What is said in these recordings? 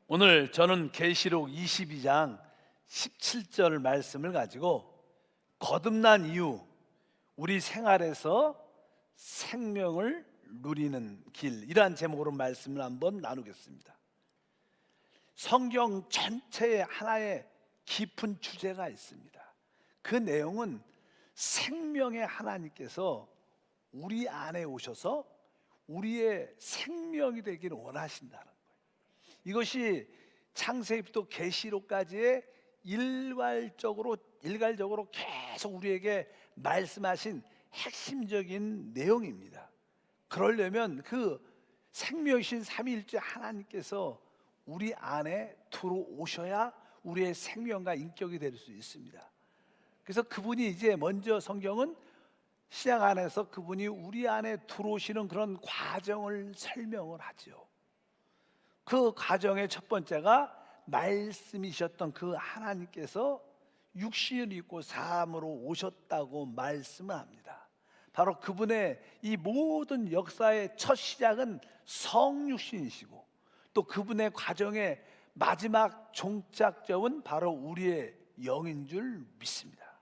오늘 저는 계시록 22장 17절 말씀을 가지고 거듭난 이후 우리 생활에서 생명을 누리는 길, 이러한 제목으로 말씀을 한번 나누겠습니다. 성경 전체에 하나의 깊은 주제가 있습니다. 그 내용은 생명의 하나님께서 우리 안에 오셔서 우리의 생명이 되기를 원하신다는 거예요. 이것이 창세기부터 계시록까지의 일괄적으로 계속 우리에게 말씀하신 핵심적인 내용입니다. 그러려면 그 생명이신 삼위일체 하나님께서 우리 안에 들어오셔야 우리의 생명과 인격이 될 수 있습니다. 그래서 그분이 이제 먼저 성경은 신약 안에서 그분이 우리 안에 들어오시는 그런 과정을 설명을 하죠. 그 과정의 첫 번째가 말씀이셨던 그 하나님께서 육신을 입고 사람으로 오셨다고 말씀을 합니다. 바로 그분의 이 모든 역사의 첫 시작은 성육신이시고, 또 그분의 과정의 마지막 종착점은 바로 우리의 영인 줄 믿습니다.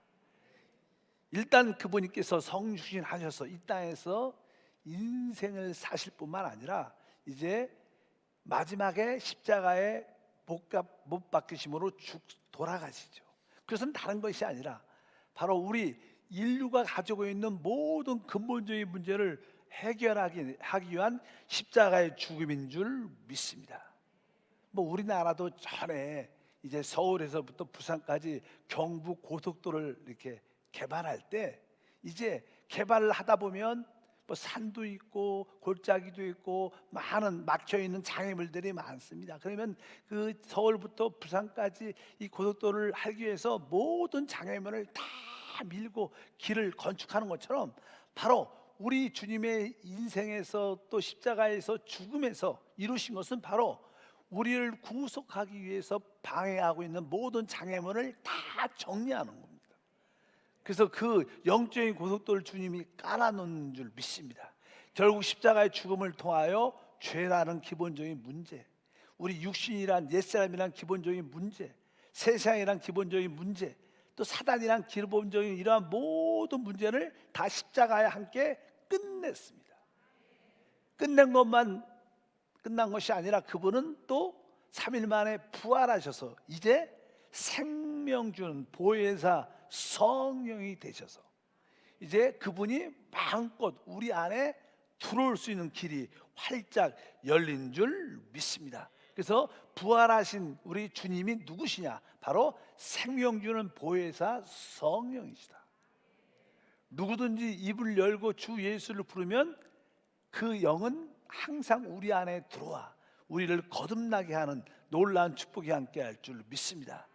일단 그분께서 성육신 하셔서 이 땅에서 인생을 사실 뿐만 아니라 이제 마지막에 십자가에 못 박히심으로 돌아가시죠. 그것은 다른 것이 아니라 바로 우리 인류가 가지고 있는 모든 근본적인 문제를 해결하기 위한 십자가의 죽음인 줄 믿습니다. 우리나라도 전에 이제 서울에서부터 부산까지 경부 고속도로를 이렇게 개발할 때, 이제 개발을 하다 보면 산도 있고 골짜기도 있고 많은 막혀있는 장애물들이 많습니다. 그러면 그 서울부터 부산까지 이 고속도로를 하기 위해서 모든 장애물을 다 밀고 길을 건축하는 것처럼, 바로 우리 주님의 인생에서 또 십자가에서 죽음에서 이루신 것은 바로 우리를 구속하기 위해서 방해하고 있는 모든 장애물을 다 정리하는 겁니다. 그래서 그 영적인 고속도로를 주님이 깔아놓는 줄 믿습니다. 결국 십자가의 죽음을 통하여 죄라는 기본적인 문제, 우리 육신이란 옛사람이란 기본적인 문제, 세상이란 기본적인 문제, 또 사단이란 기본적인 이러한 모든 문제를 다 십자가에 함께 끝냈습니다. 끝난 것이 아니라 그분은 또 3일 만에 부활하셔서 이제 생명 주는 보혜사 성령이 되셔서 이제 그분이 마음껏 우리 안에 들어올 수 있는 길이 활짝 열린 줄 믿습니다. 그래서 부활하신 우리 주님이 누구시냐? 바로 생명 주는 보혜사 성령이시다. 누구든지 입을 열고 주 예수를 부르면 그 영은 항상 우리 안에 들어와 우리를 거듭나게 하는 놀라운 축복이 함께 할 줄 믿습니다.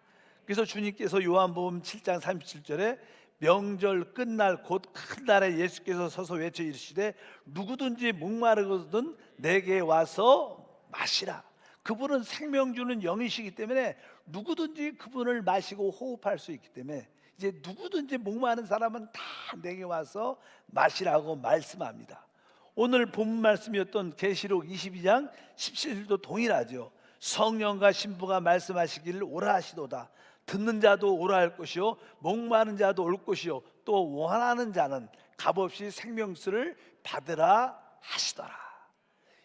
그래서 주님께서 요한복음 7장 37절에 명절 끝날 곧 큰 날에 예수께서 서서 외쳐 이르시되 누구든지 목마르거든 내게 와서 마시라. 그분은 생명 주는 영이시기 때문에 누구든지 그분을 마시고 호흡할 수 있기 때문에 이제 누구든지 목마른 사람은 다 내게 와서 마시라고 말씀합니다. 오늘 본문 말씀이었던 계시록 22장 17절도 동일하죠. 성령과 신부가 말씀하시기를 오라 하시도다. 듣는 자도 오라 할 것이요 목마른 자도 올 것이요 또 원하는 자는 값없이 생명수를 받으라 하시더라.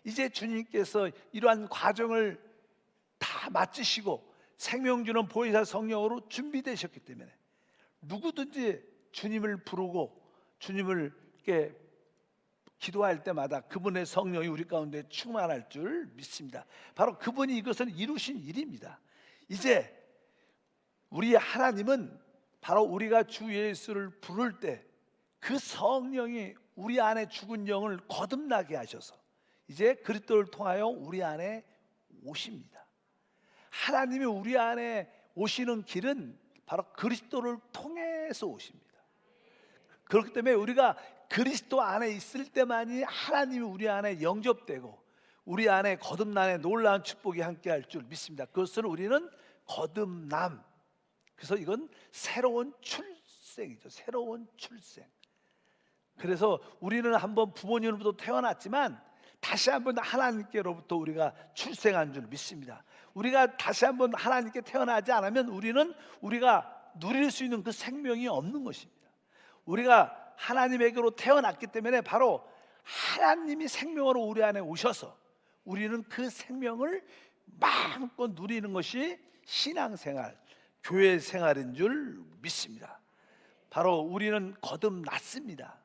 이제 주님께서 이러한 과정을 다 마치시고 생명 주는 보혜사 성령으로 준비되셨기 때문에 누구든지 주님을 부르고 주님을 이렇게 기도할 때마다 그분의 성령이 우리 가운데 충만할 줄 믿습니다. 바로 그분이 이것을 이루신 일입니다. 이제 우리 하나님은 바로 우리가 주 예수를 부를 때 그 성령이 우리 안에 죽은 영을 거듭나게 하셔서 이제 그리스도를 통하여 우리 안에 오십니다. 하나님이 우리 안에 오시는 길은 바로 그리스도를 통해서 오십니다. 그렇기 때문에 우리가 그리스도 안에 있을 때만이 하나님이 우리 안에 영접되고 우리 안에 거듭남의 놀라운 축복이 함께 할 줄 믿습니다. 그것을 우리는 거듭남, 그래서 이건 새로운 출생이죠. 새로운 출생. 그래서 우리는 한번 부모님으로부터 태어났지만 다시 한번 하나님께로부터 우리가 출생한 줄 믿습니다. 우리가 다시 한번 하나님께 태어나지 않으면 우리가 누릴 수 있는 그 생명이 없는 것입니다. 우리가 하나님에게로 태어났기 때문에 바로 하나님이 생명으로 우리 안에 오셔서 우리는 그 생명을 마음껏 누리는 것이 신앙생활, 교회 생활인 줄 믿습니다. 바로 우리는 거듭났습니다.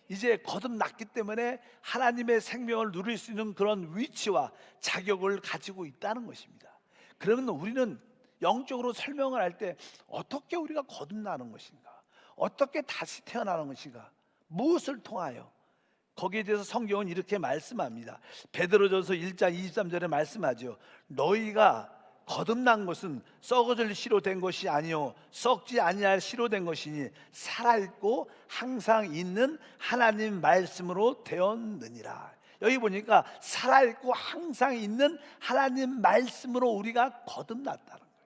이제 거듭났기 때문에 하나님의 생명을 누릴 수 있는 그런 위치와 자격을 가지고 있다는 것입니다. 그러면 우리는 영적으로 설명을 할 때 어떻게 우리가 거듭나는 것인가? 어떻게 다시 태어나는 것인가? 무엇을 통하여? 거기에 대해서 성경은 이렇게 말씀합니다. 베드로전서 1장 23절에 말씀하죠. 너희가 거듭난 것은 썩어질 씨로 된 것이 아니요 썩지 아니할 씨로 된 것이니 살아있고 항상 있는 하나님 말씀으로 되었느니라. 여기 보니까 살아있고 항상 있는 하나님 말씀으로 우리가 거듭났다는 거예요.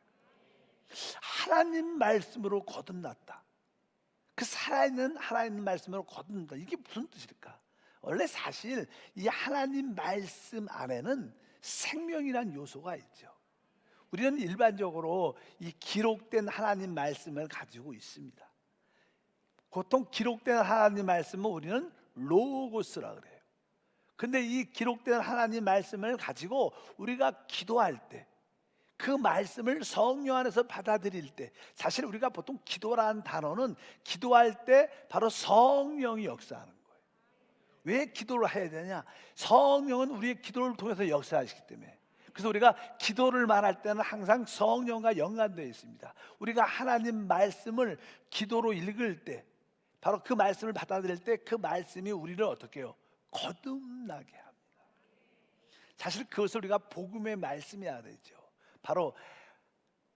하나님 말씀으로 거듭났다. 그 살아있는 하나님 말씀으로 거듭난다. 이게 무슨 뜻일까? 원래 사실 이 하나님 말씀 안에는 생명이란 요소가 있죠. 우리는 일반적으로 이 기록된 하나님 말씀을 가지고 있습니다. 보통 기록된 하나님 말씀은 우리는 로고스라 그래요. 근데 이 기록된 하나님 말씀을 가지고 우리가 기도할 때, 그 말씀을 성령 안에서 받아들일 때, 사실 우리가 보통 기도라는 단어는 기도할 때 바로 성령이 역사하는 거예요. 왜 기도를 해야 되냐? 성령은 우리의 기도를 통해서 역사하시기 때문에. 그래서 우리가 기도를 말할 때는 항상 성령과 연관되어 있습니다. 우리가 하나님 말씀을 기도로 읽을 때, 바로 그 말씀을 받아들일 때 그 말씀이 우리를 어떻게 해요? 거듭나게 합니다. 사실 그것을 우리가 복음의 말씀이어야 되죠. 바로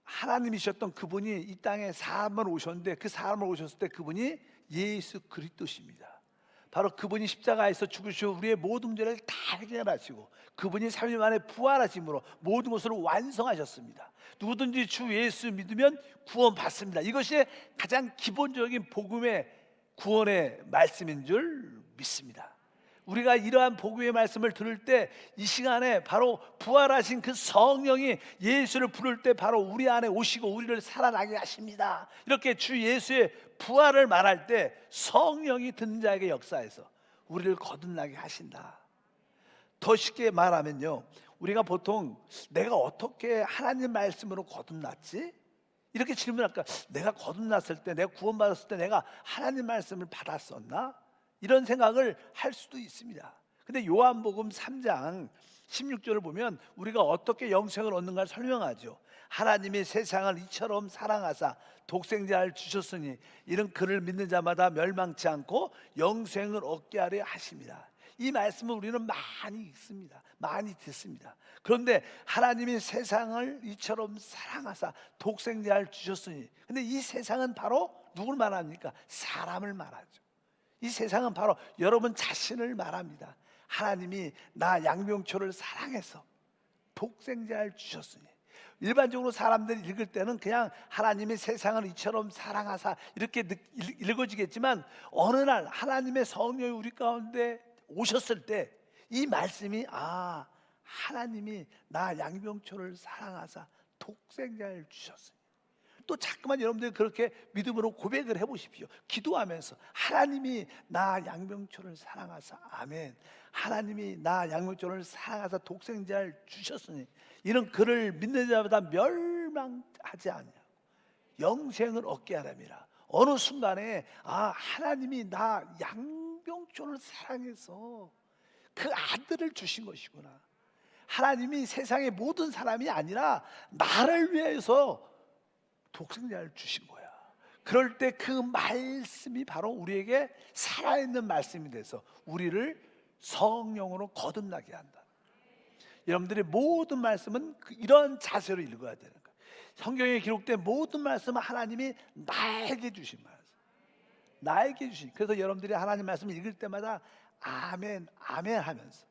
하나님이셨던 그분이 이 땅에 사람을 오셨는데, 그 사람을 오셨을 때 그분이 예수 그리스도십니다. 바로 그분이 십자가에서 죽으시고 우리의 모든 죄를 다 해결하시고 그분이 3일 만에 부활하심으로 모든 것을 완성하셨습니다. 누구든지 주 예수 믿으면 구원받습니다. 이것이 가장 기본적인 복음의 구원의 말씀인 줄 믿습니다. 우리가 이러한 복음의 말씀을 들을 때 이 시간에 바로 부활하신 그 성령이 예수를 부를 때 바로 우리 안에 오시고 우리를 살아나게 하십니다. 이렇게 주 예수의 부활을 말할 때 성령이 듣는 자에게 역사해서 우리를 거듭나게 하신다. 더 쉽게 말하면요, 우리가 보통 내가 어떻게 하나님 말씀으로 거듭났지? 이렇게 질문할까? 내가 거듭났을 때, 내가 구원받았을 때 내가 하나님 말씀을 받았었나? 이런 생각을 할 수도 있습니다. 근데 요한복음 3장 16절을 보면 우리가 어떻게 영생을 얻는가를 설명하죠. 하나님이 세상을 이처럼 사랑하사 독생자를 주셨으니 이는 그를 믿는 자마다 멸망치 않고 영생을 얻게 하려 하십니다. 이 말씀을 우리는 많이 읽습니다. 많이 듣습니다. 그런데 하나님이 세상을 이처럼 사랑하사 독생자를 주셨으니, 근데 이 세상은 바로 누굴 말합니까? 사람을 말하죠. 이 세상은 바로 여러분 자신을 말합니다. 하나님이 나 양명초를 사랑해서 독생자를 주셨으니. 일반적으로 사람들이 읽을 때는 그냥 하나님이 세상을 이처럼 사랑하사 이렇게 읽어지겠지만, 어느 날 하나님의 성령이 우리 가운데 오셨을 때 이 말씀이 하나님이 나 양명초를 사랑하사 독생자를 주셨으니. 또 자꾸만 여러분들이 그렇게 믿음으로 고백을 해보십시오. 기도하면서 하나님이 나 양명초를 사랑하사 아멘, 하나님이 나 양명초를 사랑하사 독생자를 주셨으니 이는 그를 믿는 자보다 멸망하지 아니하고 영생을 얻게 하람이라. 어느 순간에 하나님이 나 양명초를 사랑해서 그 아들을 주신 것이구나. 하나님이 세상의 모든 사람이 아니라 나를 위해서 독생자를 주신 거야. 그럴 때 그 말씀이 바로 우리에게 살아있는 말씀이 돼서 우리를 성령으로 거듭나게 한다. 여러분들이 모든 말씀은 이런 자세로 읽어야 되는 거예요. 성경에 기록된 모든 말씀은 하나님이 나에게 주신 말씀, 나에게 주신. 그래서 여러분들이 하나님 말씀을 읽을 때마다 아멘, 아멘 하면서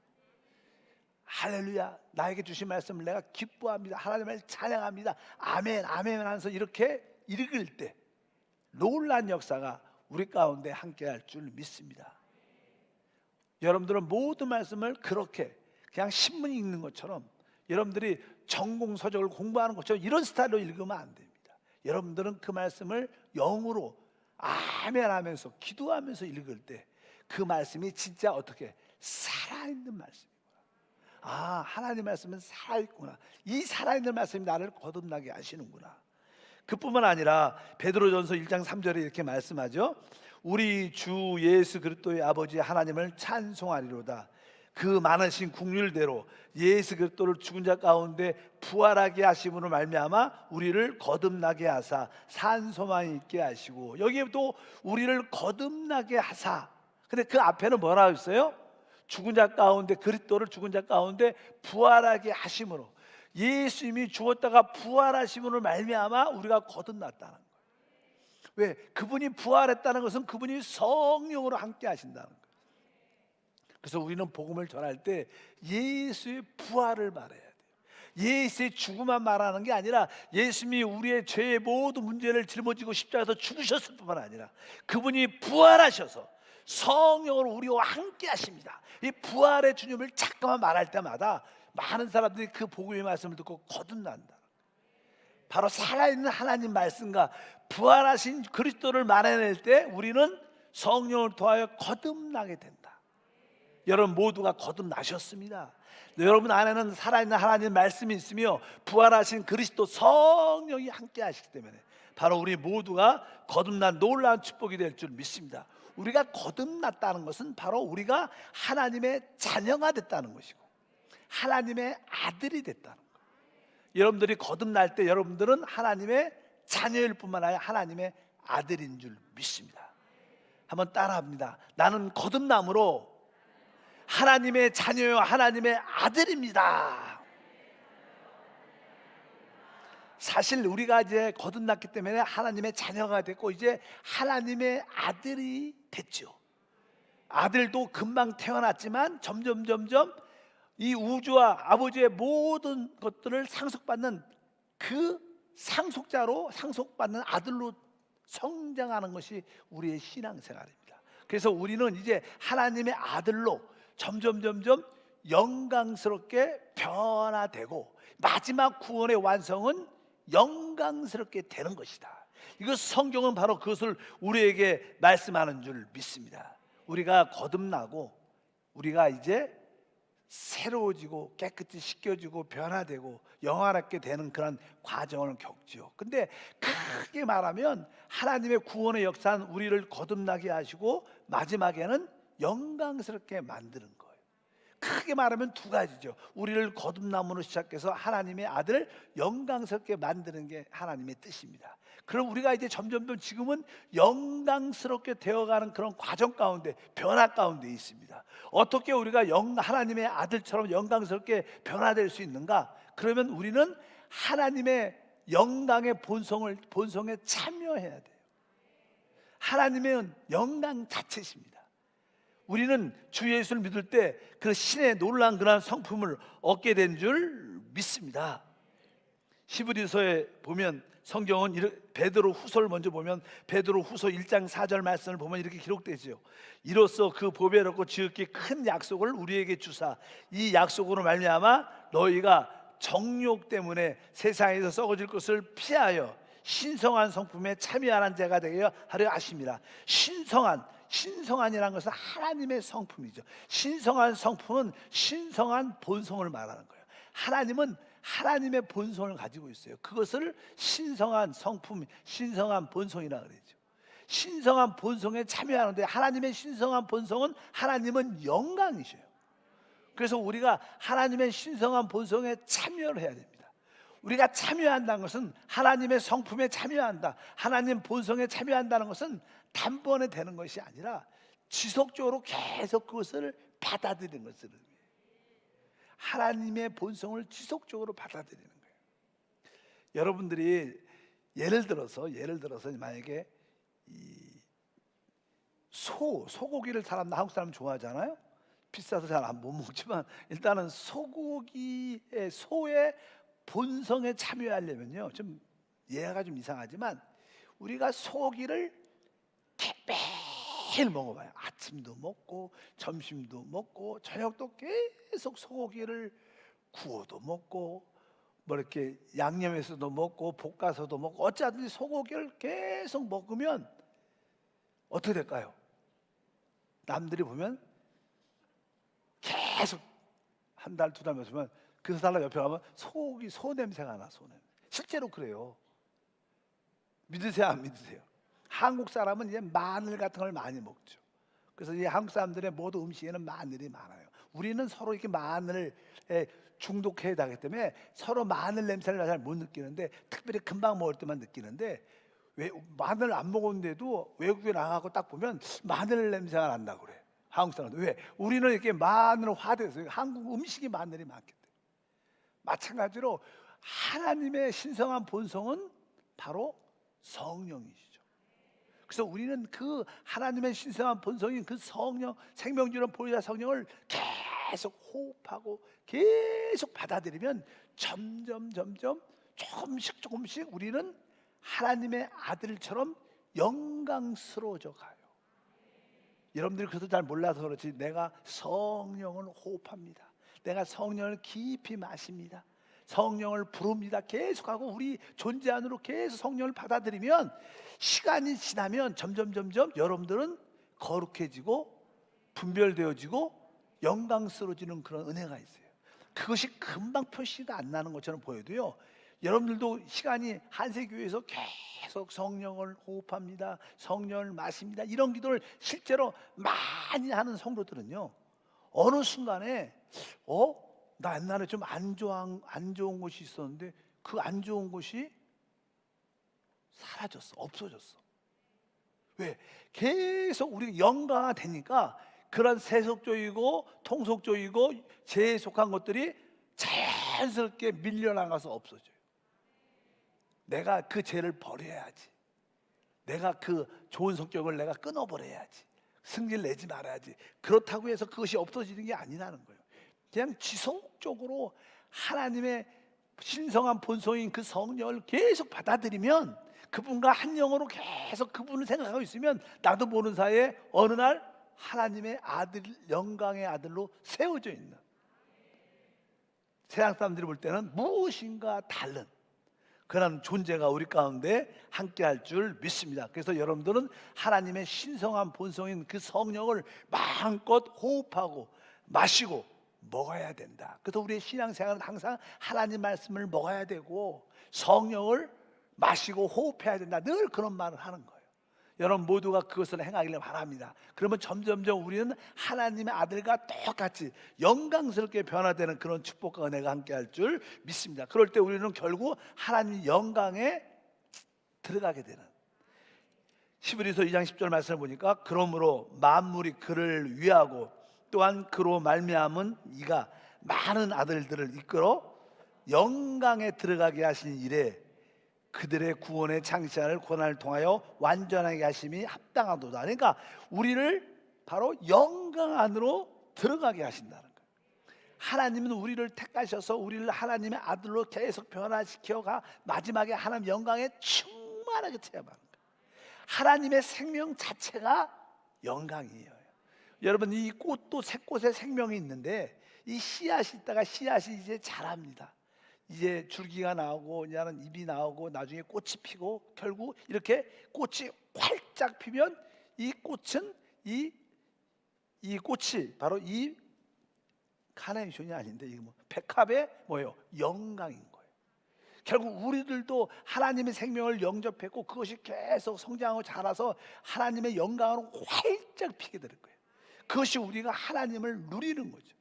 할렐루야, 나에게 주신 말씀을 내가 기뻐합니다, 하나님을 찬양합니다, 아멘, 아멘 하면서 이렇게 읽을 때 놀라운 역사가 우리 가운데 함께할 줄 믿습니다. 여러분들은 모든 말씀을 그렇게 그냥 신문 읽는 것처럼 여러분들이 전공 서적을 공부하는 것처럼 이런 스타일로 읽으면 안 됩니다. 여러분들은 그 말씀을 영으로 아멘 하면서 기도하면서 읽을 때 그 말씀이 진짜 어떻게 살아있는 말씀이구나. 아, 하나님 말씀은 살아있구나. 이 살아있는 말씀이 나를 거듭나게 하시는구나. 그뿐만 아니라 베드로전서 1장 3절에 이렇게 말씀하죠. 우리 주 예수 그리스도의 아버지 하나님을 찬송하리로다. 그 많으신 긍휼대로 예수 그리스도를 죽은 자 가운데 부활하게 하심으로 말미암아 우리를 거듭나게 하사 산소망이 있게 하시고, 여기에 또 우리를 거듭나게 하사. 근데 그 앞에는 뭐라고 했어요? 죽은 자 가운데, 그리스도를 죽은 자 가운데 부활하게 하심으로, 예수님이 죽었다가 부활하심으로 말미암아 우리가 거듭났다는 거예요. 왜? 그분이 부활했다는 것은 그분이 성령으로 함께 하신다는 거예요. 그래서 우리는 복음을 전할 때 예수의 부활을 말해야 돼요. 예수의 죽음만 말하는 게 아니라 예수님이 우리의 죄의 모든 문제를 짊어지고 십자가에서 죽으셨을 뿐만 아니라 그분이 부활하셔서 성령으로 우리와 함께 하십니다. 이 부활의 주님을 잠깐만 말할 때마다 많은 사람들이 그 복음의 말씀을 듣고 거듭난다. 바로 살아있는 하나님 말씀과 부활하신 그리스도를 말해낼 때 우리는 성령을 통하여 거듭나게 된다. 여러분 모두가 거듭나셨습니다. 여러분 안에는 살아있는 하나님 말씀이 있으며 부활하신 그리스도 성령이 함께 하시기 때문에 바로 우리 모두가 거듭난 놀라운 축복이 될 줄 믿습니다. 우리가 거듭났다는 것은 바로 우리가 하나님의 자녀가 됐다는 것이고 하나님의 아들이 됐다는 거예요. 여러분들이 거듭날 때 여러분들은 하나님의 자녀일 뿐만 아니라 하나님의 아들인 줄 믿습니다. 한번 따라합니다. 나는 거듭남으로 하나님의 자녀요 하나님의 아들입니다. 사실 우리가 이제 거듭났기 때문에 하나님의 자녀가 됐고 이제 하나님의 아들이 됐죠. 아들도 금방 태어났지만 점점 이 우주와 아버지의 모든 것들을 상속받는 그 상속받는 아들로 성장하는 것이 우리의 신앙생활입니다. 그래서 우리는 이제 하나님의 아들로 점점 영광스럽게 변화되고 마지막 구원의 완성은 영광스럽게 되는 것이다. 이거 성경은 바로 그것을 우리에게 말씀하는 줄 믿습니다. 우리가 거듭나고 우리가 이제 새로워지고 깨끗이 씻겨지고 변화되고 영화롭게 되는 그런 과정을 겪지요. 근데 크게 말하면 하나님의 구원의 역사는 우리를 거듭나게 하시고 마지막에는 영광스럽게 만드는 거예요. 크게 말하면 두 가지죠. 우리를 거듭남으로 시작해서 하나님의 아들을 영광스럽게 만드는 게 하나님의 뜻입니다. 그럼 우리가 이제 점점 지금은 영광스럽게 되어가는 그런 과정 가운데 변화 가운데 있습니다. 어떻게 우리가 하나님의 아들처럼 영광스럽게 변화될 수 있는가? 그러면 우리는 하나님의 영광의 본성에 참여해야 돼요. 하나님의 영광 자체십니다. 우리는 주 예수를 믿을 때 그 신의 놀라운 그러한 성품을 얻게 된 줄 믿습니다. 히브리서에 보면 성경은 베드로 후서를 먼저 보면 베드로 후서 1장 4절 말씀을 보면 이렇게 기록되죠. 이로써 그 보배롭고 지극히 큰 약속을 우리에게 주사 이 약속으로 말미암아 너희가 정욕 때문에 세상에서 썩어질 것을 피하여 신성한 성품에 참여하는 자가 되게 하려 하심이라. 신성한이라는 것은 하나님의 성품이죠. 신성한 성품은 신성한 본성을 말하는 거예요. 하나님은 하나님의 본성을 가지고 있어요. 그것을 신성한 성품, 신성한 본성이라 그러죠. 신성한 본성에 참여하는데 하나님의 신성한 본성은 하나님은 영광이셔요. 그래서 우리가 하나님의 신성한 본성에 참여를 해야 됩니다. 우리가 참여한다는 것은 하나님의 성품에 참여한다, 하나님 본성에 참여한다는 것은 단번에 되는 것이 아니라 지속적으로 계속 그것을 받아들이는 것을, 하나님의 본성을 지속적으로 받아들이는 거예요. 여러분들이 예를 들어서 만약에 소고기를 한국 사람 좋아하잖아요. 비싸서 잘 못 먹지만 일단은 소의 본성에 참여하려면요, 좀 예가 좀 이상하지만 우리가 소고기를 매일 먹어봐요. 아침도 먹고 점심도 먹고 저녁도 계속 소고기를 구워도 먹고 뭐 이렇게 양념해서도 먹고 볶아서도 먹고 어찌하든지 소고기를 계속 먹으면 어떻게 될까요? 남들이 보면 계속 한 달, 두 달 먹으면 그 사람 옆에 가면 소고기 소 냄새가 나, 소 냄새. 실제로 그래요. 믿으세요, 안 믿으세요? 한국 사람은 이제 마늘 같은 걸 많이 먹죠. 그래서 이 한국 사람들의 모든 음식에는 마늘이 많아요. 우리는 서로 이렇게 마늘에 중독해야 하기 때문에 서로 마늘 냄새를 잘 못 느끼는데, 특별히 금방 먹을 때만 느끼는데, 왜 마늘 안 먹었는데도 외국에 나가고 딱 보면 마늘 냄새가 난다고 그래. 한국 사람들. 왜? 우리는 이렇게 마늘 화돼서 한국 음식이 마늘이 많기 때문에. 마찬가지로 하나님의 신성한 본성은 바로 성령이시죠. 그래서 우리는 그 하나님의 신성한 본성인 그 성령, 생명주는 보혜사 성령을 계속 호흡하고 계속 받아들이면 점점 조금씩 우리는 하나님의 아들처럼 영광스러워져 가요. 여러분들이 그것도 잘 몰라서 그렇지, 내가 성령을 호흡합니다. 내가 성령을 깊이 마십니다. 성령을 부릅니다. 계속하고 우리 존재 안으로 계속 성령을 받아들이면 시간이 지나면 점점 여러분들은 거룩해지고 분별되어지고 영광스러워지는 그런 은혜가 있어요. 그것이 금방 표시가 안 나는 것처럼 보여도요, 여러분들도 시간이 한세교회에서 계속 성령을 호흡합니다, 성령을 마십니다, 이런 기도를 실제로 많이 하는 성도들은요, 어느 순간에 나 옛날에 좀 안 좋은 곳이 있었는데 그 안 좋은 곳이 사라졌어, 없어졌어. 왜? 계속 우리가 영광화되니까 그런 세속적이고 통속적이고 죄에 속한 것들이 자연스럽게 밀려나가서 없어져요. 내가 그 죄를 버려야지. 내가 그 좋은 성격을 내가 끊어버려야지. 승질 내지 말아야지. 그렇다고 해서 그것이 없어지는 게 아니라는 거예요. 그냥 지속적으로 하나님의 신성한 본성인 그 성령을 계속 받아들이면, 그분과 한 영으로 계속 그분을 생각하고 있으면 나도 모르는 사이에 어느 날 하나님의 아들, 영광의 아들로 세워져 있는, 세상 사람들이 볼 때는 무엇인가 다른 그런 존재가 우리 가운데 함께 할 줄 믿습니다. 그래서 여러분들은 하나님의 신성한 본성인 그 성령을 마음껏 호흡하고 마시고 먹어야 된다. 그래서 우리의 신앙생활은 항상 하나님 말씀을 먹어야 되고 성령을 마시고 호흡해야 된다. 늘 그런 말을 하는 거예요. 여러분 모두가 그것을 행하기를 바랍니다. 그러면 점점점 우리는 하나님의 아들과 똑같이 영광스럽게 변화되는 그런 축복과 은혜가 함께 할 줄 믿습니다. 그럴 때 우리는 결국 하나님 영광에 들어가게 되는, 히브리서 2장 10절 말씀을 보니까 그러므로 만물이 그를 위하고 또한 그로 말미암은 이가 많은 아들들을 이끌어 영광에 들어가게 하신 이래 그들의 구원의 창시할 고난을 통하여 완전하게 하심이 합당하도다. 그러니까 우리를 바로 영광 안으로 들어가게 하신다는 거예요. 하나님은 우리를 택하셔서 우리를 하나님의 아들로 계속 변화시켜가 마지막에 하나님 영광에 충만하게 체험하는 거예요. 하나님의 생명 자체가 영광이에요. 여러분, 이 꽃도 새 꽃에 생명이 있는데 이 씨앗이 있다가 씨앗이 이제 자랍니다. 이제 줄기가 나오고 이제는 잎이 나오고 나중에 꽃이 피고 결국 이렇게 꽃이 활짝 피면 이 꽃은 이 꽃이 바로 이 카네이션이 아닌데 이게 뭐 백합의 뭐예요? 영광인 거예요. 결국 우리들도 하나님의 생명을 영접했고 그것이 계속 성장하고 자라서 하나님의 영광으로 활짝 피게 될 거예요. 그것이 우리가 하나님을 누리는 거죠.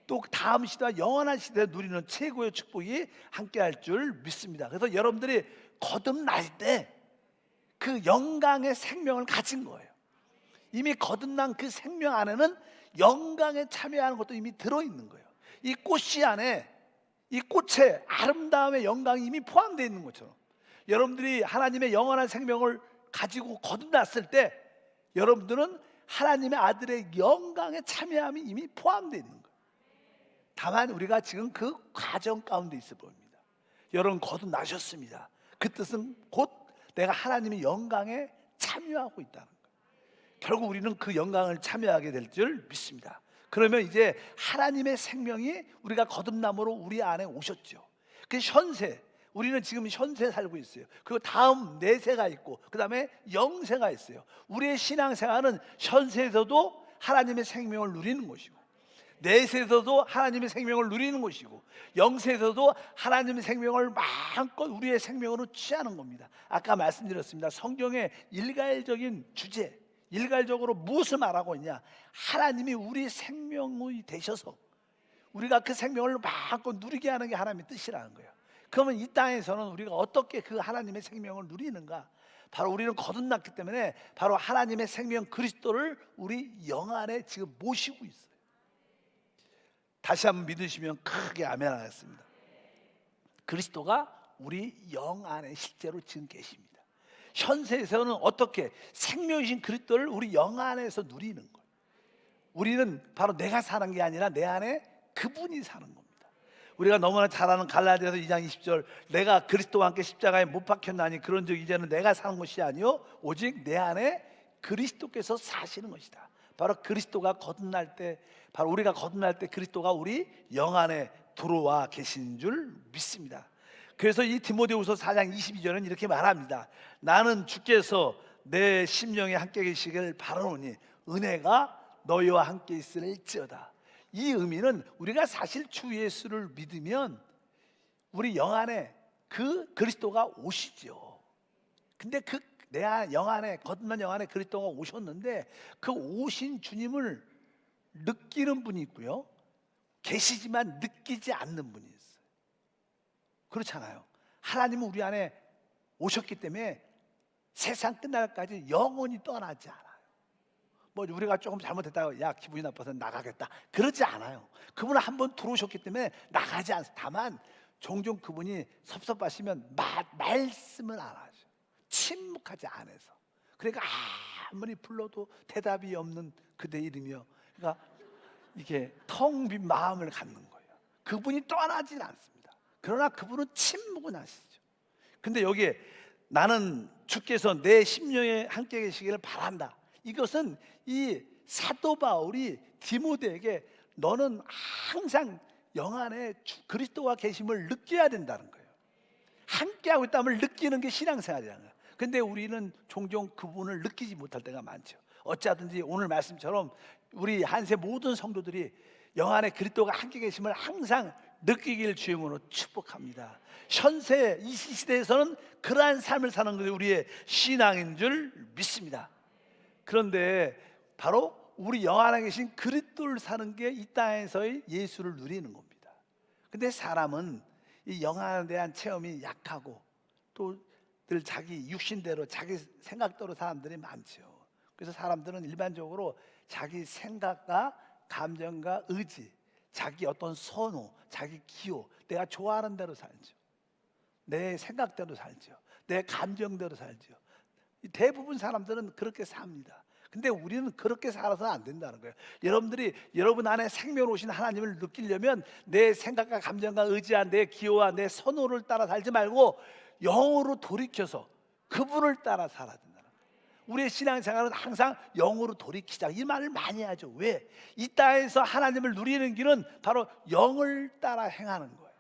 또 다음 시대와 영원한 시대에 누리는 최고의 축복이 함께 할 줄 믿습니다. 그래서 여러분들이 거듭날 때 그 영광의 생명을 가진 거예요. 이미 거듭난 그 생명 안에는 영광에 참여하는 것도 이미 들어있는 거예요. 이 꽃씨 안에 이 꽃의 아름다움의 영광이 이미 포함되어 있는 것처럼 여러분들이 하나님의 영원한 생명을 가지고 거듭났을 때 여러분들은 하나님의 아들의 영광에 참여함이 이미 포함되어 있는 거예요. 다만 우리가 지금 그 과정 가운데 있어 보입니다. 여러분 거듭나셨습니다. 그 뜻은 곧 내가 하나님의 영광에 참여하고 있다는 거예요. 결국 우리는 그 영광을 참여하게 될 줄 믿습니다. 그러면 이제 하나님의 생명이 우리가 거듭남으로 우리 안에 오셨죠. 그 현세, 우리는 지금 현세 살고 있어요. 그리고 다음 내세가 있고 그 다음에 영세가 있어요. 우리의 신앙생활은 현세에서도 하나님의 생명을 누리는 것이고, 내세에서도 하나님의 생명을 누리는 것이고, 영세에서도 하나님의 생명을 마음껏 우리의 생명으로 취하는 겁니다. 아까 말씀드렸습니다. 성경의 일괄적인 주제, 일괄적으로 무엇을 말하고 있냐? 하나님이 우리 생명이 되셔서 우리가 그 생명을 마음껏 누리게 하는 게 하나님의 뜻이라는 거예요. 그러면 이 땅에서는 우리가 어떻게 그 하나님의 생명을 누리는가? 바로 우리는 거듭났기 때문에 바로 하나님의 생명 그리스도를 우리 영 안에 지금 모시고 있어요. 다시 한번 믿으시면 크게 아멘 하겠습니다. 그리스도가 우리 영 안에 실제로 지금 계십니다. 현세에서는 어떻게 생명이신 그리스도를 우리 영 안에서 누리는 거예요. 우리는 바로 내가 사는 게 아니라 내 안에 그분이 사는 겁니다. 우리가 너무나 잘 아는 갈라디아서 2장 20절, 내가 그리스도와 함께 십자가에 못 박혔나니 그런즉 이제는 내가 사는 것이 아니요 오직 내 안에 그리스도께서 사시는 것이다. 바로 그리스도가 거듭날 때, 바로 우리가 거듭날 때 그리스도가 우리 영 안에 들어와 계신 줄 믿습니다. 그래서 이 디모데후서 4장 22절은 이렇게 말합니다. 나는 주께서 내 심령에 함께 계시길 바라노니 은혜가 너희와 함께 있을지어다. 이 의미는 우리가 사실 주 예수를 믿으면 우리 영 안에 그 그리스도가 오시죠. 근데 그 내 영 안에, 거듭난 영 안에 그리스도가 오셨는데 그 오신 주님을 느끼는 분이 있고요, 계시지만 느끼지 않는 분이 있어요. 그렇잖아요. 하나님은 우리 안에 오셨기 때문에 세상 끝날까지 영원히 떠나지 않아요. 뭐 우리가 조금 잘못했다고 야 기분이 나빠서 나가겠다 그러지 않아요. 그분은 한번 들어오셨기 때문에 나가지 않습니다. 다만 종종 그분이 섭섭하시면 말씀을 안 하죠. 침묵하지 않아서. 그러니까 아무리 불러도 대답이 없는 그대 이름이요, 그러니까 이게 텅 빈 마음을 갖는 거예요. 그분이 떠나질 않습니다. 그러나 그분은 침묵은 하시죠. 근데 여기에 나는 주께서 내 심령에 함께 계시기를 바란다, 이것은 이 사도 바울이 디모데에게 너는 항상 영 안에 그리스도와 계심을 느껴야 된다는 거예요. 함께하고 있다는 느끼는 게 신앙생활이라는 거예요. 근데 우리는 종종 그분을 느끼지 못할 때가 많죠. 어찌하든지 오늘 말씀처럼 우리 한세 모든 성도들이 영 안에 그리스도가 함께 계심을 항상 느끼길 주임으로 축복합니다. 현세 이 시대에서는 그러한 삶을 사는 것이 우리의 신앙인 줄 믿습니다. 그런데 바로 우리 영 안에 계신 그리스도를 사는 게 이 땅에서의 예수를 누리는 겁니다. 근데 사람은 이 영 안에 대한 체험이 약하고 또 늘 자기 육신대로 자기 생각대로 사람들이 많죠. 그래서 사람들은 일반적으로 자기 생각과 감정과 의지, 자기 어떤 선호, 자기 기호, 내가 좋아하는 대로 살죠. 내 생각대로 살죠. 내 감정대로 살죠. 대부분 사람들은 그렇게 삽니다. 근데 우리는 그렇게 살아서는 안 된다는 거예요. 여러분들이 여러분 안에 생명 오신 하나님을 느끼려면 내 생각과 감정과 의지와 내 기호와 내 선호를 따라 살지 말고 영으로 돌이켜서 그분을 따라 살아야 된다는 거예요. 우리의 신앙생활은 항상 영으로 돌이키자, 이 말을 많이 하죠. 왜? 이 땅에서 하나님을 누리는 길은 바로 영을 따라 행하는 거예요.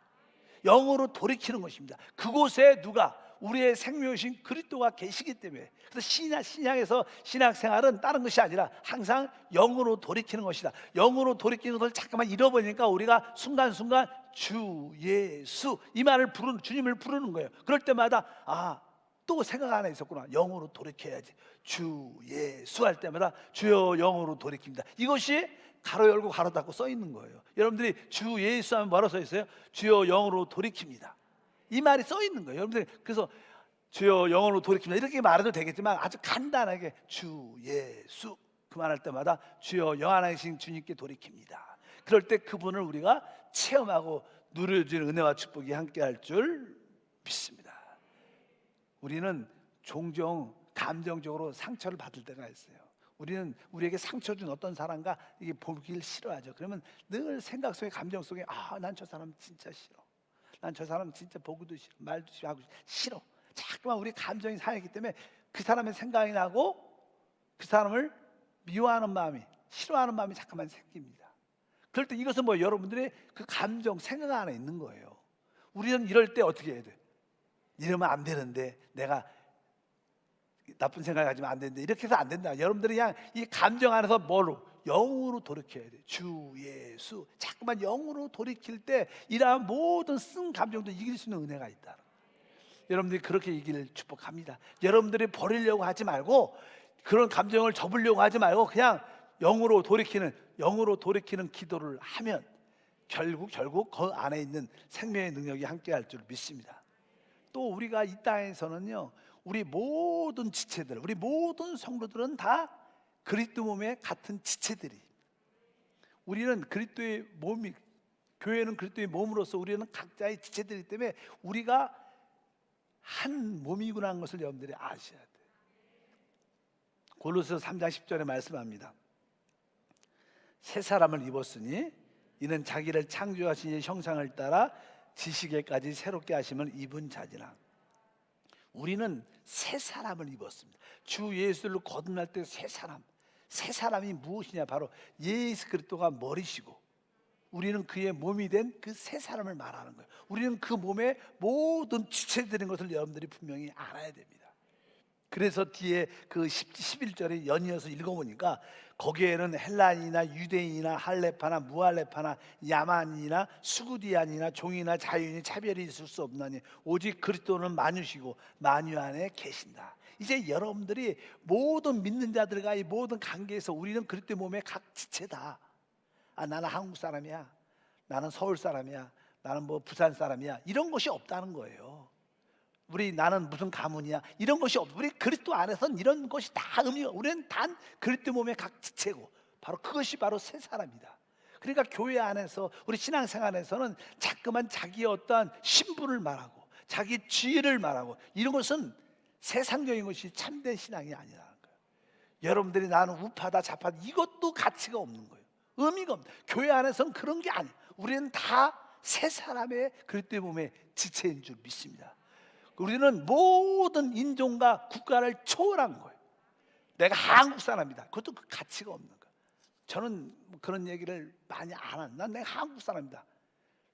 영으로 돌이키는 것입니다. 그곳에 누가? 우리의 생명이신 그리스도가 계시기 때문에. 그래서 신약에서 신학생활은 다른 것이 아니라 항상 영으로 돌이키는 것이다. 영으로 돌이키는 것을 잠깐만 잃어버리니까 우리가 순간순간 주 예수 이 말을 부르는, 주님을 부르는 거예요. 그럴 때마다 또 생각 하나 있었구나. 영으로 돌이켜야지. 주 예수 할 때마다 주여 영으로 돌이킵니다. 이것이 가로 열고 가로 닫고 써 있는 거예요. 여러분들이 주 예수 하면 뭐라고 써 있어요? 주여 영으로 돌이킵니다. 이 말이 써 있는 거예요. 여러분들 그래서 주여 영으로 돌이킵니다 이렇게 말해도 되겠지만 아주 간단하게 주 예수 그 말할 때마다 주여 영 안에 계신 주님께 돌이킵니다. 그럴 때 그분을 우리가 체험하고 누려줄 은혜와 축복이 함께할 줄 믿습니다. 우리는 종종 감정적으로 상처를 받을 때가 있어요. 우리는 우리에게 상처 준 어떤 사람과 이게 보기를 싫어하죠. 그러면 늘 생각 속에 감정 속에 난 저 사람 진짜 싫어. 난 저 사람 진짜 보기도 싫어. 말도 하고 싫어. 자꾸만 우리 감정이 상하기 때문에 그 사람의 생각이 나고 그 사람을 미워하는 마음이, 싫어하는 마음이 잠깐만 생깁니다. 그럴 때 이것은 여러분들의 그 감정, 생각 안에 있는 거예요. 우리는 이럴 때 어떻게 해야 돼? 이러면 안 되는데, 내가 나쁜 생각하지면 안 되는데, 이렇게 해서 안 된다. 여러분들이 그냥 이 감정 안에서 뭐로? 영으로 돌이켜야 돼. 주 예수. 자꾸만 영으로 돌이킬 때 이러한 모든 쓴 감정도 이길 수 있는 은혜가 있다. 여러분들이 그렇게 이기를 축복합니다. 여러분들이 버리려고 하지 말고, 그런 감정을 접으려고 하지 말고, 그냥 영으로 돌이키는 기도를 하면 결국 그 안에 있는 생명의 능력이 함께할 줄 믿습니다. 또 우리가 이 땅에서는요, 우리 모든 지체들, 우리 모든 성도들은 다 그리스도 몸의 같은 지체들이, 우리는 그리스도의 몸이, 교회는 그리스도의 몸으로서 우리는 각자의 지체들이기 때문에 우리가 한 몸이구나 하는 것을 여러분들이 아셔야 돼요. 골로새서 3장 10절에 말씀합니다. 새 사람을 입었으니 이는 자기를 창조하신 이의 형상을 따라 지식에까지 새롭게 하심을 입은 자지라. 우리는 새 사람을 입었습니다. 주 예수를 거듭날 때 새 사람이 무엇이냐? 바로 예수 그리스도가 머리시고 우리는 그의 몸이 된 그 새 사람을 말하는 거예요. 우리는 그 몸의 모든 지체들인 것을 여러분들이 분명히 알아야 됩니다. 그래서 뒤에 그 11절에 연이어서 읽어보니까 거기에는 헬라인이나 유대인이나 할레파나 무할레파나 야만인이나 수구디안이나 종이나 자유인이 차별이 있을 수 없나니 오직 그리스도는 만유시고 만유 안에 계신다. 이제 여러분들이 모든 믿는 자들과 이 모든 관계에서 우리는 그리스도의 몸의 각 지체다. 아, 나는 한국 사람이야, 나는 서울 사람이야, 나는 뭐 부산 사람이야, 이런 것이 없다는 거예요. 나는 무슨 가문이야, 이런 것이 없어. 우리 그리스도 안에서는 이런 것이 다 의미가, 우리는 단 그리스도 몸의 각 지체고, 바로 그것이 바로 새 사람이다. 그러니까 교회 안에서 우리 신앙생활에서는 자꾸만 자기의 어떠한 신분을 말하고 자기 지위를 말하고 이런 것은 세상적인 것이 참된 신앙이 아니라는 거예요. 여러분들이 나는 우파다 좌파다, 이것도 가치가 없는 거예요. 의미가 없는. 교회 안에서는 그런 게 아니에요. 우리는 다 새 사람의 그리스도의 몸의 지체인 줄 믿습니다. 우리는 모든 인종과 국가를 초월한 거예요. 내가 한국 사람이다, 그것도 그 가치가 없는 거예요. 저는 그런 얘기를 많이 안 하는. 난 내가 한국 사람이다,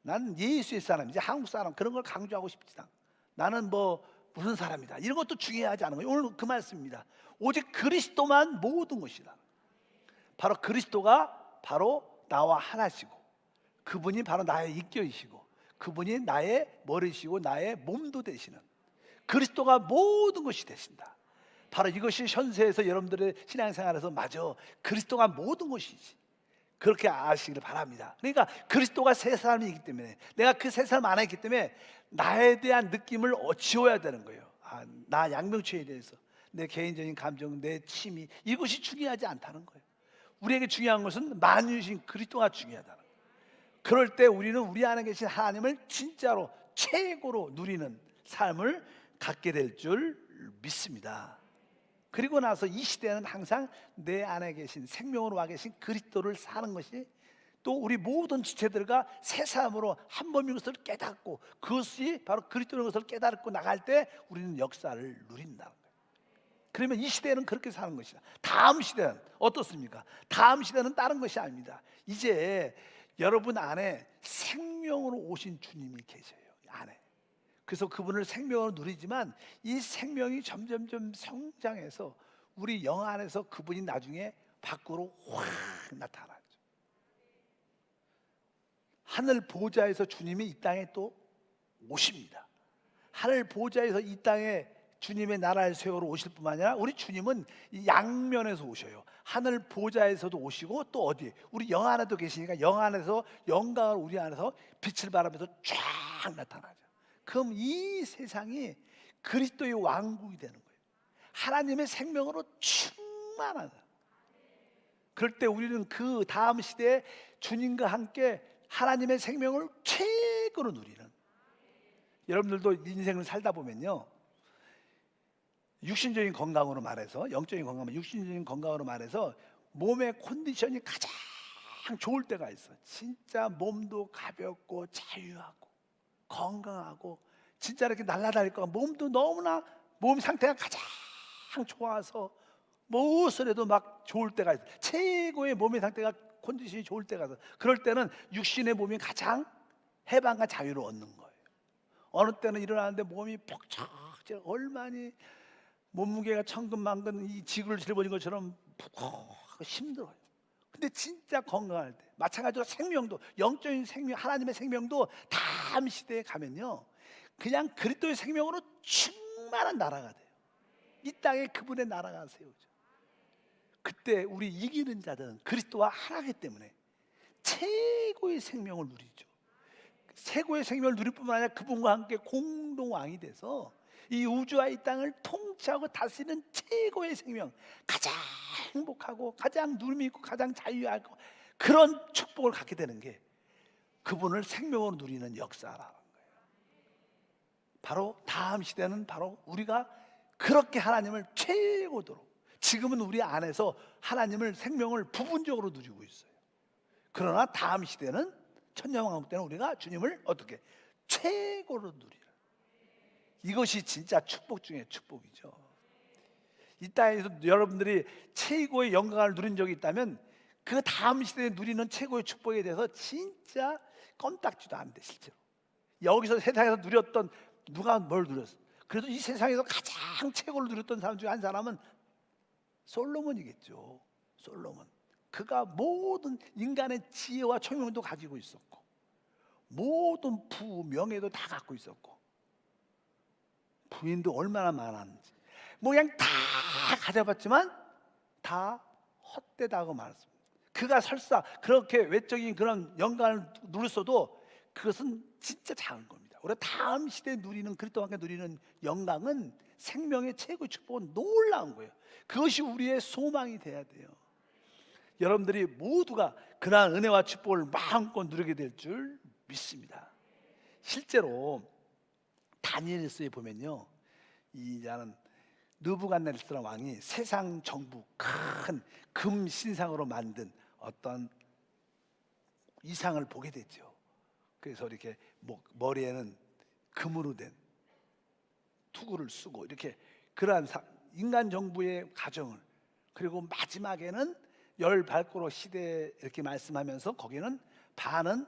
난 예수의 사람이지 한국 사람 그런 걸 강조하고 싶지 않아. 나는 뭐 무슨 사람이다, 이런 것도 중요하지 않은 거예요. 오늘 그 말씀입니다. 오직 그리스도만 모든 것이다. 바로 그리스도가 바로 나와 하나시고, 그분이 바로 나의 입교이시고, 그분이 나의 머리시고 나의 몸도 되시는 그리스도가 모든 것이 되신다. 바로 이것이 현세에서 여러분들의 신앙생활에서 맞아, 그리스도가 모든 것이지, 그렇게 아시기를 바랍니다. 그러니까 그리스도가 새 사람이기 때문에, 내가 그 새 사람 안에 있기 때문에 나에 대한 느낌을 지워야 되는 거예요. 나 양명추에 대해서 내 개인적인 감정, 내 취미, 이것이 중요하지 않다는 거예요. 우리에게 중요한 것은 만유신 그리스도가 중요하다는 거예요. 그럴 때 우리는 우리 안에 계신 하나님을 진짜로 최고로 누리는 삶을 갖게 될 줄 믿습니다. 그리고 나서 이 시대는 항상 내 안에 계신, 생명으로 와 계신 그리스도를 사는 것이, 또 우리 모든 지체들과 새 삶으로 한 몸인 것을 깨닫고, 그것이 바로 그리스도라는 것을 깨닫고 나갈 때 우리는 역사를 누린다는 거예요. 그러면 이 시대는 그렇게 사는 것이다. 다음 시대는 어떻습니까? 다음 시대는 다른 것이 아닙니다. 이제 여러분 안에 생명으로 오신 주님이 계셔요, 안에. 그래서 그분을 생명으로 누리지만 이 생명이 점점점 성장해서 우리 영 안에서 그분이 나중에 밖으로 확 나타나죠. 하늘 보좌에서 주님이 이 땅에 또 오십니다. 하늘 보좌에서 이 땅에 주님의 나라를 세우러 오실 뿐만 아니라 우리 주님은 이 양면에서 오셔요. 하늘 보좌에서도 오시고, 또 어디? 우리 영 안에도 계시니까 영 안에서 영광을 우리 안에서 빛을 발하면서 쫙 나타나죠. 그럼 이 세상이 그리스도의 왕국이 되는 거예요. 하나님의 생명으로 충만하다. 그럴 때 우리는 그 다음 시대에 주님과 함께 하나님의 생명을 최고로 누리는, 여러분들도 인생을 살다 보면요, 육신적인 건강으로 말해서, 영적인 건강, 육신적인 건강으로 말해서 몸의 컨디션이 가장 좋을 때가 있어. 진짜 몸도 가볍고 자유하고 건강하고, 진짜 이렇게 날아다닐 거, 몸도 너무나 몸 상태가 가장 좋아서 무엇을 해도 막 좋을 때가 있어. 최고의 몸의 상태가, 컨디션이 좋을 때가 있어. 그럴 때는 육신의 몸이 가장 해방과 자유를 얻는 거예요. 어느 때는 일어나는데 몸이 퍽쩍 얼마니 몸무게가 천근만근 이 지구를 짊어진 것처럼 푹 힘들어요. 근데 진짜 건강할 때 마찬가지로 생명도 영적인 생명 하나님의 생명도 다음 시대에 가면요 그냥 그리스도의 생명으로 충만한 나라가 돼요. 이 땅에 그분의 나라가 세우죠. 그때 우리 이기는 자들은 그리스도와 하나이기 때문에 최고의 생명을 누리죠. 최고의 생명을 누릴 뿐만 아니라 그분과 함께 공동 왕이 돼서 이 우주와 이 땅을 통치하고 다스리는 최고의 생명, 가장 행복하고 가장 누름 있고 가장 자유하고 그런 축복을 갖게 되는 게 그분을 생명으로 누리는 역사라는 거예요. 바로 다음 시대는 바로 우리가 그렇게 하나님을 최고도로, 지금은 우리 안에서 하나님을 생명을 부분적으로 누리고 있어요. 그러나 다음 시대는 천년왕국 때는 우리가 주님을 어떻게 최고로 누리라. 이것이 진짜 축복 중에 축복이죠. 이 땅에서 여러분들이 최고의 영광을 누린 적이 있다면 그 다음 시대에 누리는 최고의 축복에 대해서 진짜 껌딱지도 안 돼. 실제로 여기서 세상에서 누렸던 누가 뭘 누렸어? 그래도 이 세상에서 가장 최고를 누렸던 사람 중에 한 사람은 솔로몬이겠죠. 솔로몬. 그가 모든 인간의 지혜와 총명도 가지고 있었고 모든 명예도 다 갖고 있었고 부인도 얼마나 많았는지 뭐 그냥 다 가져봤지만 다 헛되다고 말했습니다. 그가 설사 그렇게 외적인 그런 영광을 누렸어도 그것은 진짜 작은 겁니다. 우리가 다음 시대에 누리는 그리스도와 함께 누리는 영광은 생명의 최고의 축복은 놀라운 거예요. 그것이 우리의 소망이 돼야 돼요. 여러분들이 모두가 그러한 은혜와 축복을 마음껏 누리게 될 줄 믿습니다. 실제로 다니엘서에 보면요, 이자는 느부갓네살 왕이 세상 정부 큰 금 신상으로 만든 어떤 이상을 보게 됐죠. 그래서 이렇게 머리에는 금으로 된 투구를 쓰고 이렇게 그러한 인간 정부의 가정을, 그리고 마지막에는 열 발고로 시대 이렇게 말씀하면서 거기는 반은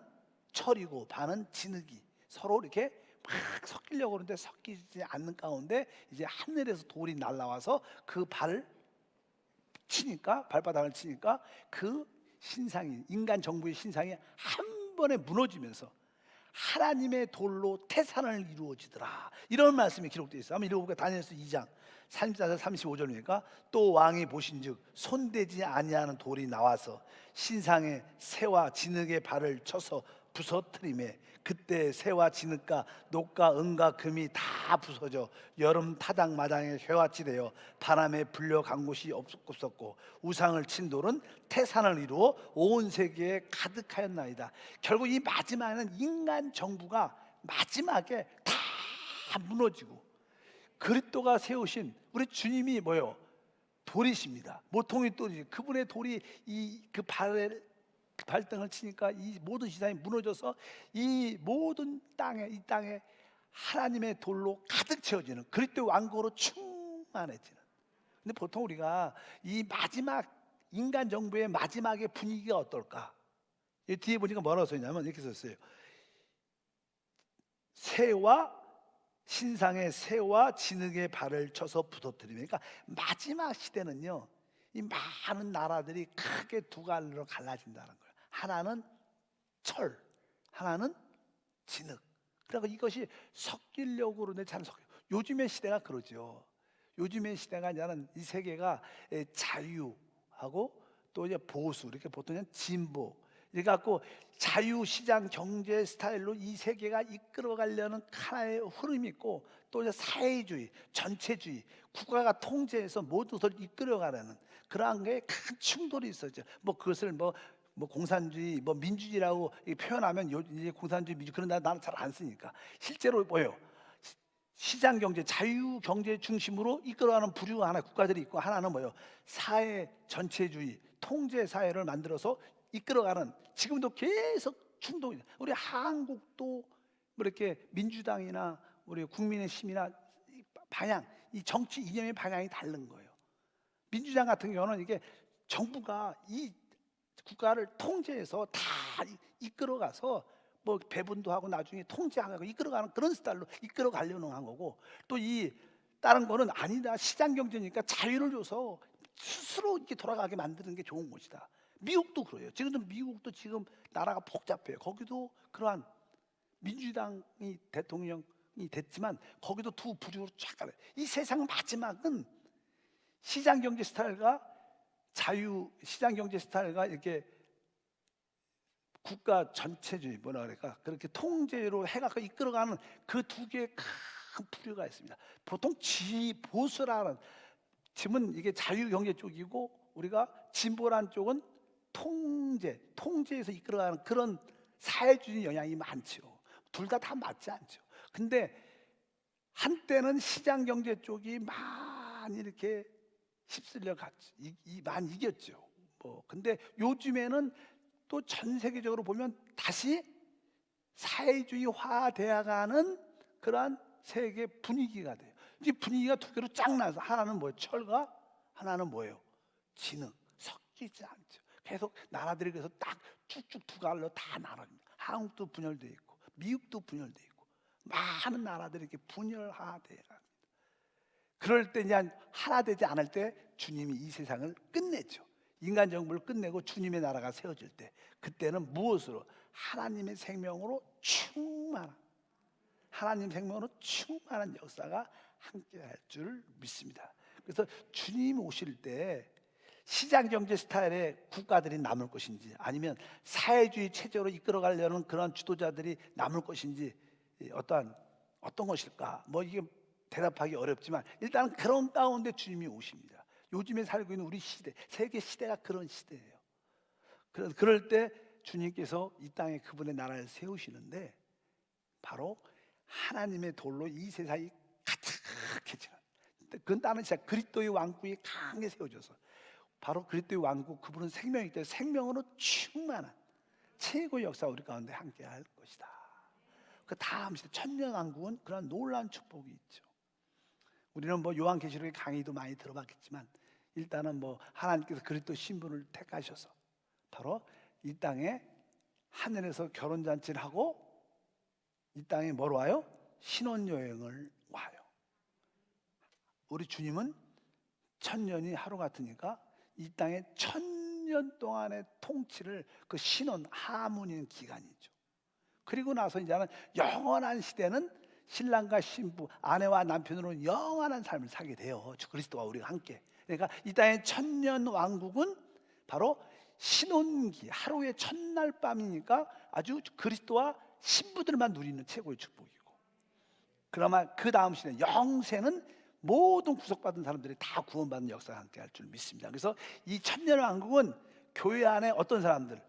철이고 반은 진흙이 서로 이렇게 막 섞이려고 그러는데 섞이지 않는 가운데 이제 하늘에서 돌이 날아와서 그 발을 치니까, 발바닥을 치니까 그 신상이, 인간 정부의 신상이 한 번에 무너지면서 하나님의 돌로 태산을 이루어지더라, 이런 말씀이 기록되어 있어요. 한번 읽어볼까요? 다니엘서 2장 34절 35절이니까 또 왕이 보신즉 손대지 아니하는 돌이 나와서 신상의 새와 진흙의 발을 쳐서 부서뜨리매 그때 새와 진흙과 녹과 은과 금이 다 부서져 여름 타당마당에 쇠같이 되어 바람에 불려간 곳이 없었고 우상을 친 돌은 태산을 이루어 온 세계에 가득하였나이다. 결국 이 마지막에는 인간 정부가 마지막에 다 무너지고 그리스도가 세우신 우리 주님이 뭐요? 돌이십니다. 모퉁이 돌이, 그분의 돌이 그 발등을 치니까 이 모든 시장이 무너져서 이 모든 이 땅에 하나님의 돌로 가득 채워지는 그리스도 왕국으로 충만해지는. 근데 보통 우리가 이 마지막 인간 정부의 마지막의 분위기가 어떨까? 이 뒤에 보니까 뭐라고 써있냐면 이렇게 썼어요. 신상의 새와 진흙의 발을 쳐서 부서뜨리면, 그러니까 마지막 시대는요, 이 많은 나라들이 크게 두 갈래로 갈라진다는 거예요. 하나는 철, 하나는 진흙. 그러니까 이것이 섞이려고 그러는데 잘 섞여. 요즘의 시대가 그러죠. 요즘의 시대가 이제는 이 세계가 자유하고 또 이제 보수, 이렇게 보통 진보 이래 갖고 자유시장 경제 스타일로 이 세계가 이끌어가려는 하나의 흐름이 있고, 또 이제 사회주의, 전체주의, 국가가 통제해서 모두를 이끌어가려는 그러한 게 큰 충돌이 있었죠. 그것을 공산주의, 민주주의라고 표현하면 이제 공산주의, 민주 그런 나는 잘 안 쓰니까 실제로 뭐예요? 시장 경제, 자유 경제 중심으로 이끌어가는 부류 하나 국가들이 있고, 하나는 뭐예요? 사회 전체주의, 통제 사회를 만들어서 이끌어가는, 지금도 계속 충돌이. 우리 한국도 이렇게 민주당이나 우리 국민의힘이나 방향, 이 정치 이념의 방향이 다른 거예요. 민주당 같은 경우는 이게 정부가 이 국가를 통제해서 다 이끌어가서 뭐 배분도 하고 나중에 통제하고 이끌어가는 그런 스타일로 이끌어가려는 한 거고, 또 이 다른 거는 아니다, 시장 경제니까 자유를 줘서 스스로 이렇게 돌아가게 만드는 게 좋은 것이다. 미국도 그래요. 미국도 지금 나라가 복잡해요. 거기도 그러한 민주당이 대통령이 됐지만 거기도 두 부류로 쫙 가요. 이 세상 마지막은 시장 경제 스타일과 시장 경제 스타일과 이렇게 국가 전체주의, 뭐라 그럴까, 그렇게 통제로 해갖고 이끌어가는 그 두 개의 큰 부류가 있습니다. 보통 보수라는, 지금은 이게 자유경제 쪽이고, 우리가 진보란 쪽은 통제에서 이끌어가는 그런 사회주의 영향이 많죠. 둘 다 맞지 않죠. 근데 한때는 시장 경제 쪽이 많이 이렇게 휩쓸려 갔죠. 많이 이겼죠. 근데 요즘에는 또 전 세계적으로 보면 다시 사회주의화 되어가는 그러한 세계 분위기가 돼요. 이 분위기가 두 개로 쫙 나서, 하나는 뭐예요? 철과, 하나는 뭐예요? 진흙. 섞이지 않죠. 계속 나라들이 그래서 딱 쭉쭉 두 갈로 다 나눠집니다. 한국도 분열되어 있고 미국도 분열되어 있고 많은 나라들이 이렇게 분열화되어 갑니다. 그럴 때 이제 하나 되지 않을 때 주님이 이 세상을 끝내죠. 인간 정부를 끝내고 주님의 나라가 세워질 때, 그때는 무엇으로? 하나님의 생명으로 충만한 역사가 함께할 줄 믿습니다. 그래서 주님 오실 때 시장 경제 스타일의 국가들이 남을 것인지, 아니면 사회주의 체제로 이끌어가려는 그런 지도자들이 남을 것인지, 어떤 것일까? 이게 대답하기 어렵지만 일단 그런 가운데 주님이 오십니다. 요즘에 살고 있는 우리 시대, 세계 시대가 그런 시대예요. 그럴 때 주님께서 이 땅에 그분의 나라를 세우시는데, 바로 하나님의 돌로 이 세상이 가득해지는, 그건 다른 시작, 그리스도의 왕국이 강하게 세워져서, 바로 그리스도의 왕국, 그분은 생명이기 때문에 생명으로 충만한 최고의 역사 우리 가운데 함께할 것이다. 그 다음 시대 천년 왕국은 그런 놀라운 축복이 있죠. 우리는 요한계시록의 강의도 많이 들어봤겠지만, 일단은 하나님께서 그리스도 신부를 택하셔서 바로 이 땅에 하늘에서 결혼잔치를 하고, 이 땅에 뭐로 와요? 신혼여행을 와요. 우리 주님은 천년이 하루 같으니까 이 땅에 1000년 동안의 통치를, 그 신혼 하모니는 기간이죠. 그리고 나서 이제는 영원한 시대는 신랑과 신부, 아내와 남편으로 영원한 삶을 살게 돼요. 주 그리스도와 우리가 함께. 그러니까 이 땅의 1000년 왕국은 바로 신혼기, 하루의 첫날 밤이니까 아주 그리스도와 신부들만 누리는 최고의 축복이고, 그러면 그 다음 시대 영세는 모든 구속받은 사람들이 다 구원받는 역사가 함께할 줄 믿습니다. 그래서 이 천년 왕국은 교회 안에 어떤 사람들?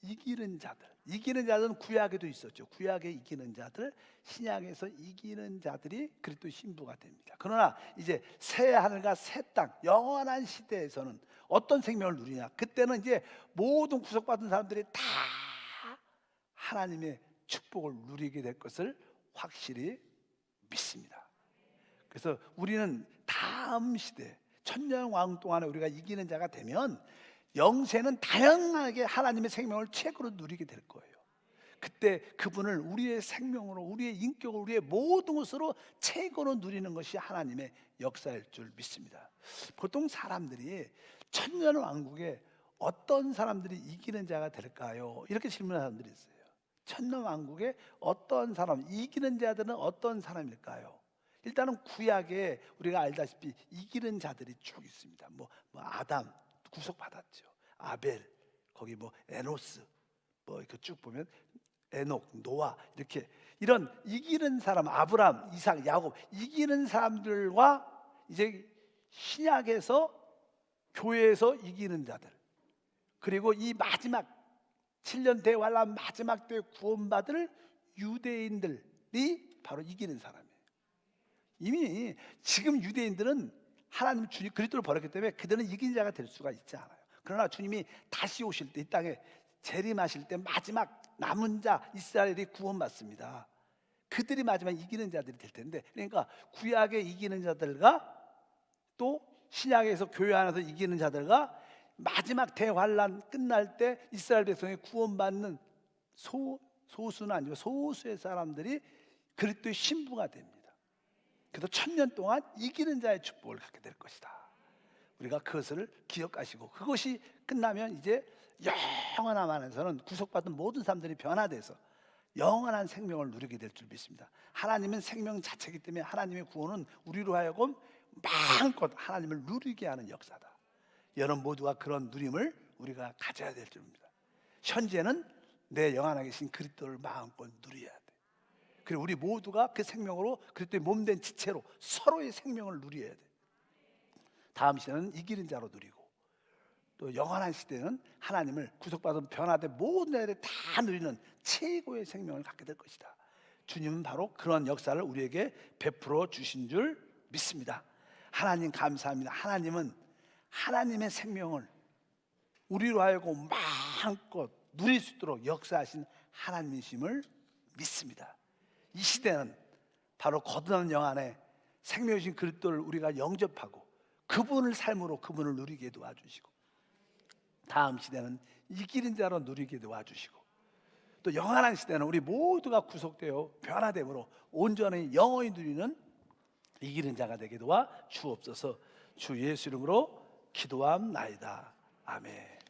이기는 자들은 구약에도 있었죠. 구약에 이기는 자들, 신약에서 이기는 자들이 그리스도 신부가 됩니다. 그러나 이제 새 하늘과 새 땅, 영원한 시대에서는 어떤 생명을 누리냐? 그때는 이제 모든 구속받은 사람들이 다 하나님의 축복을 누리게 될 것을 확실히 믿습니다. 그래서 우리는 다음 시대 천년 왕국 동안에 우리가 이기는 자가 되면 영세는 다양하게 하나님의 생명을 최고로 누리게 될 거예요. 그때 그분을 우리의 생명으로, 우리의 인격으로, 우리의 모든 것으로 최고로 누리는 것이 하나님의 역사일 줄 믿습니다. 보통 사람들이 천년 왕국에 어떤 사람들이 이기는 자가 될까요? 이렇게 질문하는 사람들이 있어요. 천년 왕국에 어떤 사람, 이기는 자들은 어떤 사람일까요? 일단은 구약에 우리가 알다시피 이기는 자들이 쭉 있습니다. 아담 구속받았죠. 아벨, 거기 에노스, 이렇게 쭉 보면 에녹, 노아, 이렇게 이런 이기는 사람, 아브람, 이삭, 야곱, 이기는 사람들과 이제 신약에서 교회에서 이기는 자들, 그리고 이 마지막 7년 대환란 마지막 때 구원받을 유대인들이 바로 이기는 사람이에요. 이미 지금 유대인들은 하나님 주님 그리스도를 버렸기 때문에 그들은 이긴 자가 될 수가 있지 않아요. 그러나 주님이 다시 오실 때, 이 땅에 재림하실 때 마지막 남은 자 이스라엘이 구원받습니다. 그들이 마지막 이기는 자들이 될 텐데, 그러니까 구약에 이기는 자들과 또 신약에서 교회 안에서 이기는 자들과 마지막 대환란 끝날 때 이스라엘 백성이 구원받는 소수는 아니고 소수의 사람들이 그리스도의 신부가 됩니다. 그래서 1000년 동안 이기는 자의 축복을 갖게 될 것이다. 우리가 그것을 기억하시고, 그것이 끝나면 이제 영원함 안에서는 구속받은 모든 사람들이 변화돼서 영원한 생명을 누리게 될 줄 믿습니다. 하나님은 생명 자체이기 때문에 하나님의 구원은 우리로 하여금 마음껏 하나님을 누리게 하는 역사다. 여러분 모두가 그런 누림을 우리가 가져야 될 줄 믿습니다. 현재는 내 영 안에 계신 그리스도를 마음껏 누려야 돼. 그리고 우리 모두가 그 생명으로 그리스도의 몸된 지체로 서로의 생명을 누려야 돼. 다음 시대는 이기는 자로 누리고, 또 영원한 시대는 하나님을 구속받은 변화된 모든 애들이 다 누리는 최고의 생명을 갖게 될 것이다. 주님은 바로 그런 역사를 우리에게 베풀어 주신 줄 믿습니다. 하나님 감사합니다. 하나님은 하나님의 생명을 우리로 하여금 마음껏 누릴 수 있도록 역사하신 하나님이심을 믿습니다. 이 시대는 바로 거듭난 영 안에 생명이신 그리스도를 우리가 영접하고 그분을 삶으로 그분을 누리게 도와주시고, 다음 시대는 이기는 자로 누리게 도와주시고, 또 영원한 시대는 우리 모두가 구속되어 변화됨으로 온전히 영원히 누리는 이기는 자가 되게 도와 주옵소서. 주 예수 이름으로 기도함나이다. 아멘.